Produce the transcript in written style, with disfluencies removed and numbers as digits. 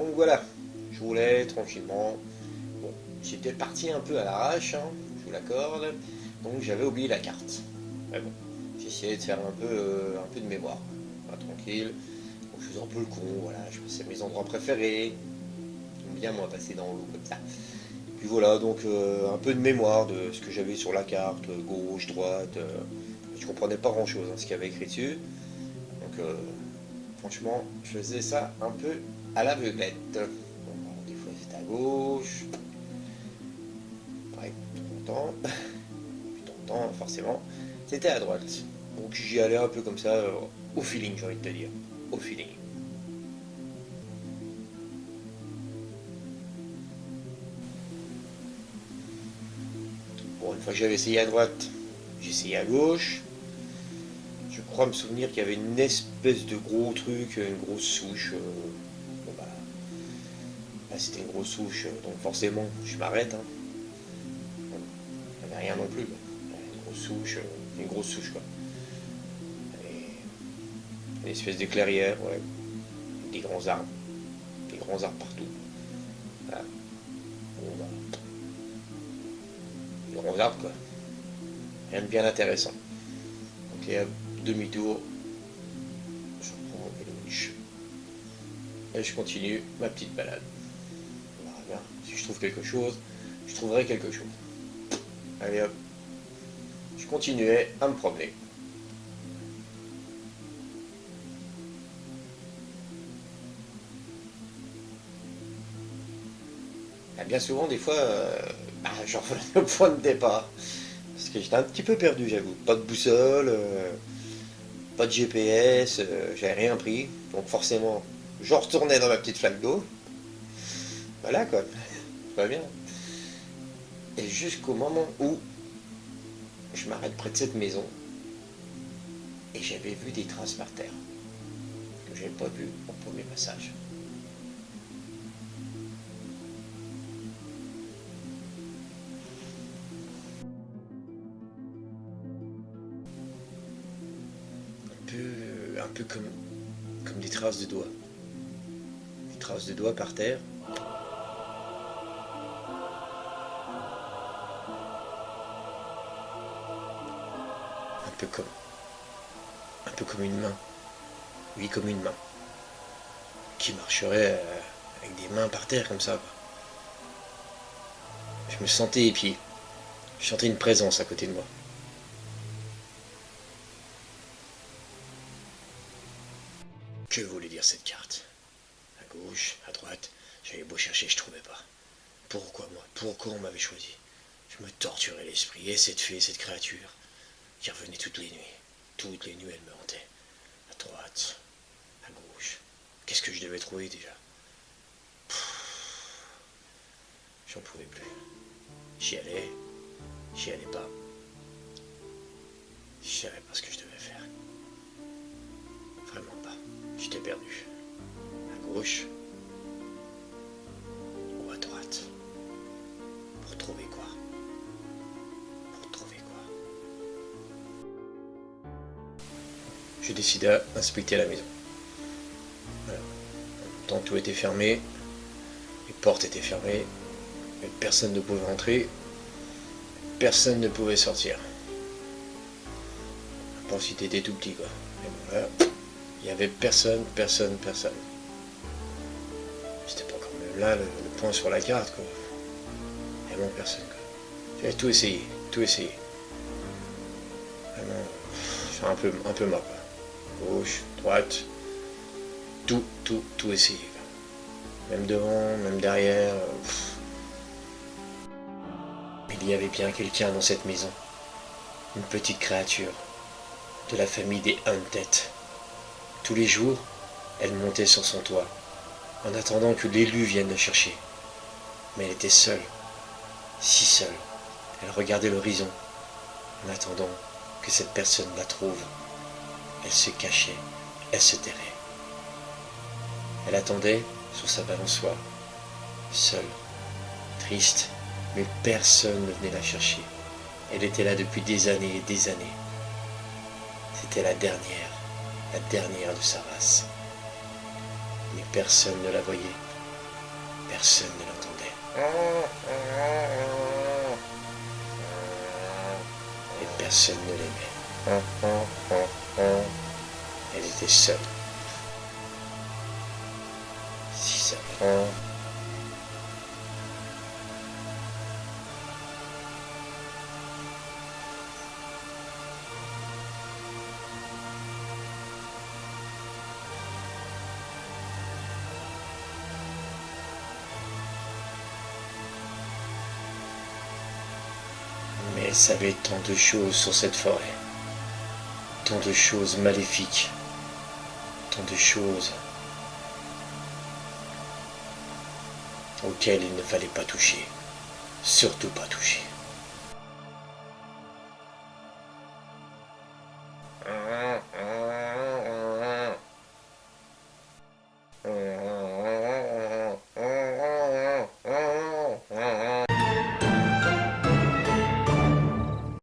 Donc voilà, je roulais tranquillement. Bon, j'étais parti un peu à l'arrache, hein, je vous l'accorde. Donc j'avais oublié la carte. Mais bon, j'essayais de faire un peu de mémoire. Pas tranquille. Donc je faisais un peu le con, voilà, je passais mes endroits préférés. J'aime bien moi passer dans l'eau comme ça. Puis voilà, donc un peu de mémoire de ce que j'avais sur la carte, gauche, droite. Je comprenais pas grand chose, hein, ce qu'il y avait écrit dessus. Donc franchement, je faisais ça un peu à l'aveuglette. Bon, des fois c'était à gauche, pareil, tout temps, puis tout temps, forcément, c'était à droite. Donc j'y allais un peu comme ça, au feeling, j'ai envie de te dire. Au feeling. Bon, une fois que j'avais essayé à droite, j'ai essayé à gauche. Je crois me souvenir qu'il y avait une espèce de gros truc, une grosse souche. Bon bah, là c'était une grosse souche, donc forcément je m'arrête. Hein. Bon, il n'y avait rien non plus. Une grosse souche quoi. Et une espèce de clairière, ouais. Des grands arbres. Des grands arbres partout. Voilà. Bon bah, des grands arbres quoi. Rien de bien intéressant. Ok, demi-tour, je reprends et louche. Et je continue ma petite balade. On verra bien. Si je trouve quelque chose, je trouverai quelque chose. Allez hop, je continuais à me promener. Et bien souvent, des fois, je revenais au point de départ. Parce que j'étais un petit peu perdu, j'avoue. Pas de boussole, pas de GPS, j'avais rien pris. Donc forcément, je retournais dans ma petite flaque d'eau. Voilà quoi, tout va bien. Et jusqu'au moment où je m'arrête près de cette maison et j'avais vu des traces par terre que j'avais pas vu au premier passage. Un peu comme des traces de doigts. Des traces de doigts par terre. Un peu comme, un peu comme une main. Oui, comme une main. Qui marcherait avec des mains par terre comme ça. Je me sentais épié. Je sentais une présence à côté de moi. Que voulait dire cette carte? À gauche, à droite, j'avais beau chercher, je trouvais pas. Pourquoi moi? Pourquoi on m'avait choisi? Je me torturais l'esprit. Et cette fée, cette créature, qui revenait toutes les nuits. Toutes les nuits, elle me hantait. À droite, à gauche. Qu'est-ce que je devais trouver déjà? J'en pouvais plus. J'y allais pas. Je savais pas ce que je devais faire. Vraiment pas. J'étais perdu. À gauche ou à droite. Pour trouver quoi? Pour trouver quoi? Je décida d'inspecter la maison. Voilà. En même temps, tout était fermé. Les portes étaient fermées. Personne ne pouvait entrer. Personne ne pouvait sortir. Je pense que t'étais tout petit quoi. Et bon, voilà. Il n'y avait personne. C'était pas quand même là le point sur la carte quoi. Vraiment personne quoi. J'avais tout essayé. Vraiment, c'est un peu marre quoi. Gauche, droite, tout essayé. Quoi. Même devant, même derrière. Mais il y avait bien quelqu'un dans cette maison. Une petite créature. De la famille des Hunted. Tous les jours, elle montait sur son toit, en attendant que l'élu vienne la chercher. Mais elle était seule, si seule. Elle regardait l'horizon, en attendant que cette personne la trouve. Elle se cachait, elle se terrait. Elle attendait sur sa balançoire, seule, triste, mais personne ne venait la chercher. Elle était là depuis des années et des années. C'était la dernière de sa race. Mais personne ne la voyait, Personne ne l'entendait. Et personne ne l'aimait. Elle était seule. Si seule. Mais elle savait tant de choses sur cette forêt, tant de choses maléfiques, tant de choses auxquelles il ne fallait pas toucher, surtout pas toucher.